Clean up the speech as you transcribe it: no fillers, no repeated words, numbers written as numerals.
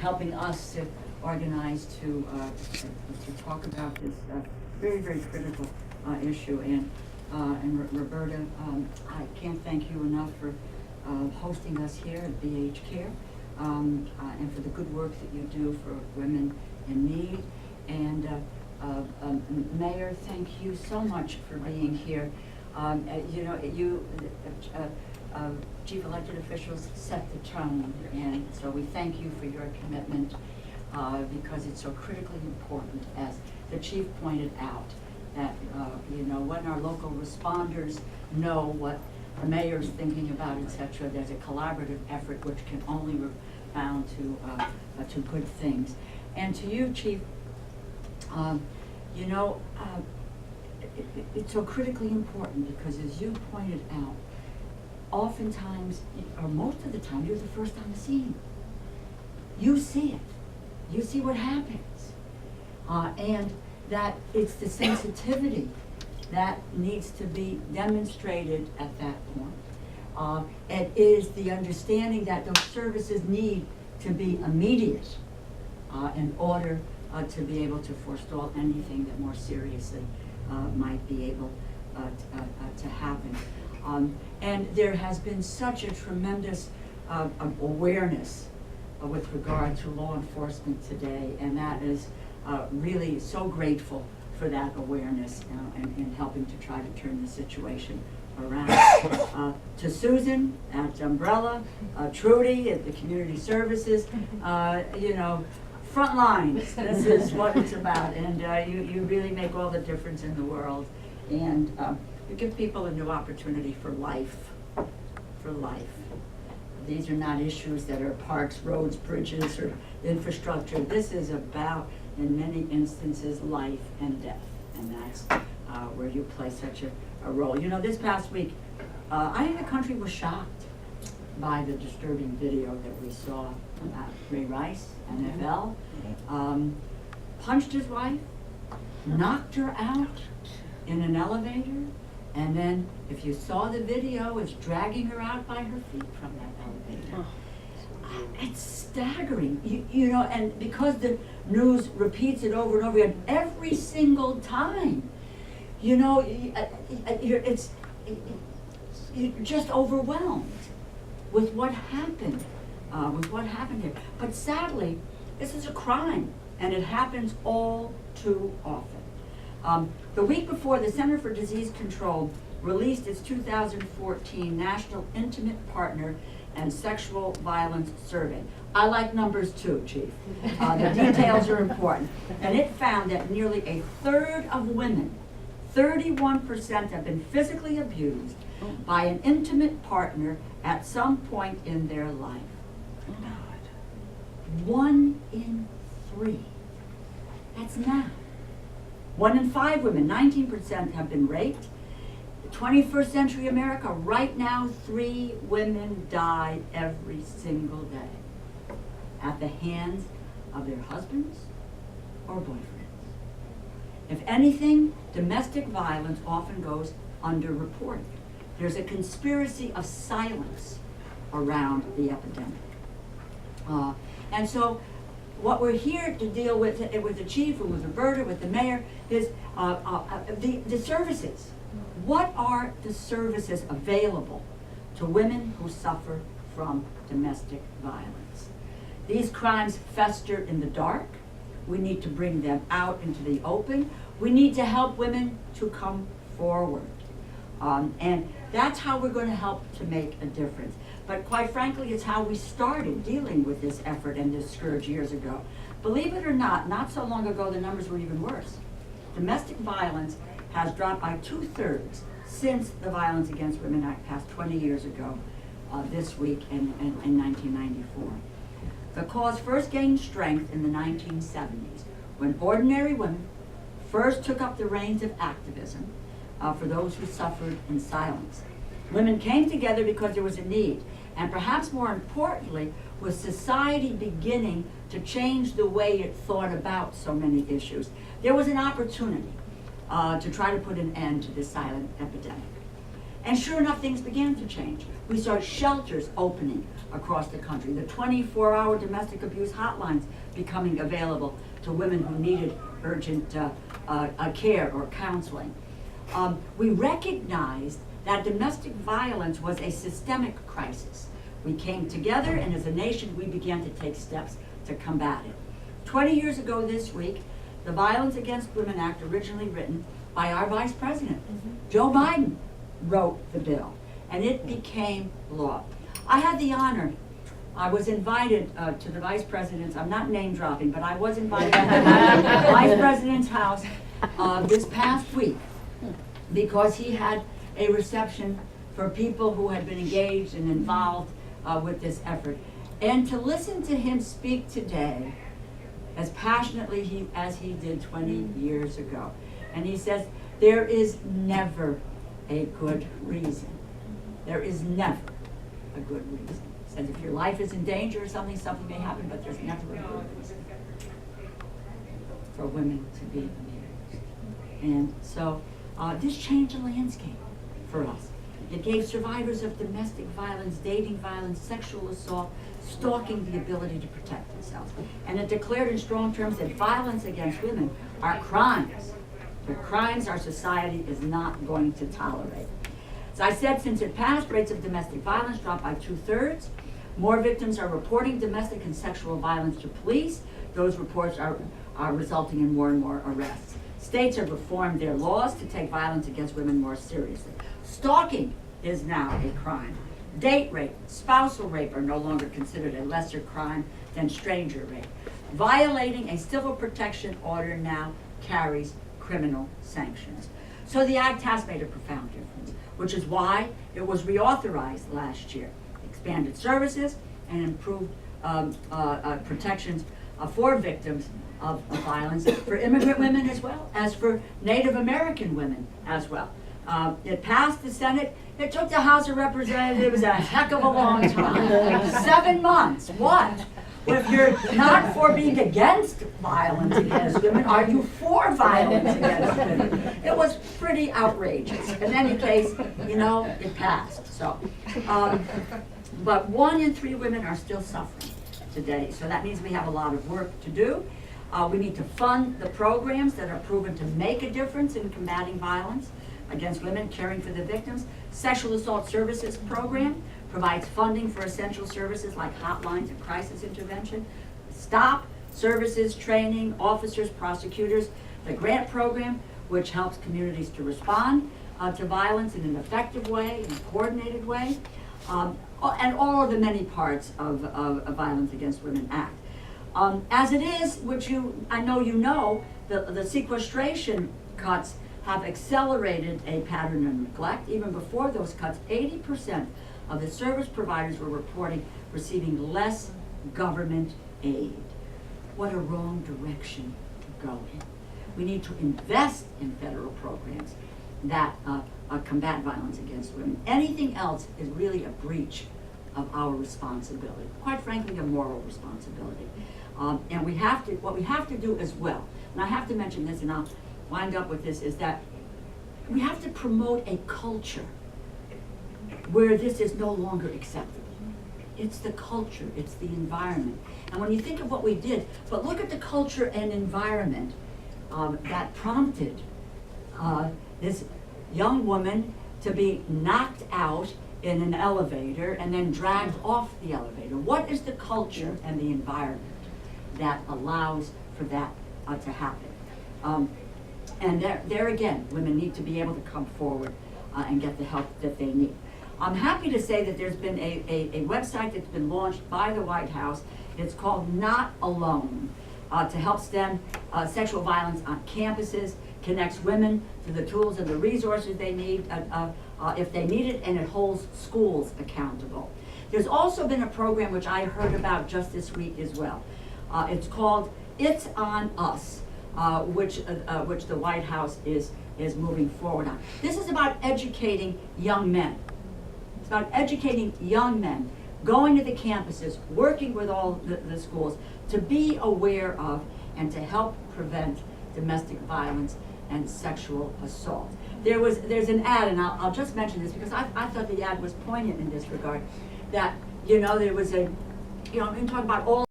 helping us to organize to talk about this very, very critical issue. And Roberta, I can't thank you enough for hosting us here at BH Care, and for the good work that you do for women in need. And Mayor, thank you so much for being here. You know, you chief elected officials set the tone, and so we thank you for your commitment, because it's so critically important, as the chief pointed out, that you know, when our local responders know what the mayor's thinking about, etc., there's a collaborative effort which can only redound to good things. And to you, Chief, you know, it's so critically important because, as you pointed out, oftentimes, or most of the time, you're the first on the scene. You see it. You see what happens. And that it's the sensitivity that needs to be demonstrated at that point. It is the understanding that those services need to be immediate in order to be able to forestall anything that more seriously might be able to happen. And there has been such a tremendous awareness with regard to law enforcement today, and that is really so grateful for that awareness and helping to try to turn the situation around. To Susan at Umbrella, Trudy at the Community Services, you know, front lines, this is what it's about, and you really make all the difference in the world, and you give people a new opportunity for life, These are not issues that are parks, roads, bridges, or infrastructure. This is about, in many instances, life and death, and that's where you play such a role. You know, this past week, I think the country was shocked by the disturbing video that we saw about Ray Rice, NFL, punched his wife, knocked her out in an elevator, and then, if you saw the video, is dragging her out by her feet from that elevator. It's staggering, you know, and because the news repeats it over and over again, every single time, you know, you're just overwhelmed with what happened, here. But sadly, this is a crime, and it happens all too often. The week before, the Center for Disease Control released its 2014 National Intimate Partner and Sexual Violence Survey. I like numbers too, Chief. The details are important. And it found that nearly a third of women, 31%, have been physically abused by an intimate partner at some point in their life. 1 in 3. That's now. 1 in 5 women, 19%, have been raped. 21st century America, right now, 3 women die every single day at the hands of their husbands or boyfriends. If anything, domestic violence often goes underreported. There's a conspiracy of silence around the epidemic. And so what we're here to deal with the chief, and with Roberta, with the mayor, is the services. What are the services available to women who suffer from domestic violence? These crimes fester in the dark. We need to bring them out into the open. We need to help women to come forward. And that's how we're going to help to make a difference. But quite frankly, it's how we started dealing with this effort and this scourge years ago. Believe it or not so long ago, the numbers were even worse. Domestic violence has dropped by 2/3 since the Violence Against Women Act passed 20 years ago this week in 1994. The cause first gained strength in the 1970s when ordinary women first took up the reins of activism for those who suffered in silence. Women came together because there was a need, and perhaps more importantly, was society beginning to change the way it thought about so many issues. There was an opportunity to try to put an end to this silent epidemic. And sure enough, things began to change. We saw shelters opening across the country, the 24-hour domestic abuse hotlines becoming available to women who needed urgent care or counseling. We recognized that domestic violence was a systemic crisis. We came together, and as a nation, we began to take steps to combat it. 20 years ago this week, the Violence Against Women Act, originally written by our Vice President, Joe Biden, wrote the bill, and it became law. I had the honor, I was invited to the Vice President's, I'm not name dropping, but I was invited to the Vice President's house this past week because he had a reception for people who had been engaged and involved with this effort. And to listen to him speak today as passionately as he did 20 years ago. And he says, there is never a good reason. There is never a good reason. He says if your life is in danger or something may happen, but there's never a good reason for women to be abused. And so this changed the landscape for us. It gave survivors of domestic violence, dating violence, sexual assault, stalking the ability to protect themselves. And it declared in strong terms that violence against women are crimes. They're crimes our society is not going to tolerate. As I said, since it passed, rates of domestic violence dropped by 2/3. More victims are reporting domestic and sexual violence to police. Those reports are resulting in more and more arrests. States have reformed their laws to take violence against women more seriously. Stalking is now a crime. Date rape, spousal rape are no longer considered a lesser crime than stranger rape. Violating a civil protection order now carries criminal sanctions. So the act has made a profound difference, which is why it was reauthorized last year. Expanded services and improved protections for victims of violence, for immigrant women as well as for Native American women as well. It passed the Senate. It took the House of Representatives a heck of a long time. 7 months. What? Well, if you're not for being against violence against women, are you for violence against women? It was pretty outrageous. In any case, it passed. So, but 1 in 3 women are still suffering today. So that means we have a lot of work to do. We need to fund the programs that are proven to make a difference in combating violence against women, caring for the victims. Sexual Assault Services Program provides funding for essential services like hotlines and crisis intervention. STOP services, training, officers, prosecutors. The grant program, which helps communities to respond to violence in an effective way, in a coordinated way, and all of the many parts of Violence Against Women Act. As it is, which I know you know, the sequestration cuts have accelerated a pattern of neglect. Even before those cuts, 80% of the service providers were reporting receiving less government aid. What a wrong direction to go in. We need to invest in federal programs that combat violence against women. Anything else is really a breach of our responsibility, quite frankly, a moral responsibility. And what we have to do as well, and I have to mention this and I'll wind up with this, is that we have to promote a culture where this is no longer acceptable. It's the culture, it's the environment. And when you think of what we did, but look at the culture and environment that prompted this young woman to be knocked out in an elevator and then dragged off the elevator. What is the culture and the environment that allows for that to happen? And there again, women need to be able to come forward and get the help that they need. I'm happy to say that there's been a website that's been launched by the White House. It's called Not Alone, to help stem sexual violence on campuses, connects women to the tools and the resources they need if they need it, and it holds schools accountable. There's also been a program which I heard about just this week as well. It's called It's On Us, which the White House is moving forward on. This is about educating young men. It's about educating young men, going to the campuses, working with all the schools to be aware of and to help prevent domestic violence and sexual assault. there's an ad, and I'll just mention this because I thought the ad was poignant in this regard, that, you know, there was a, you know, I'm gonna talk about all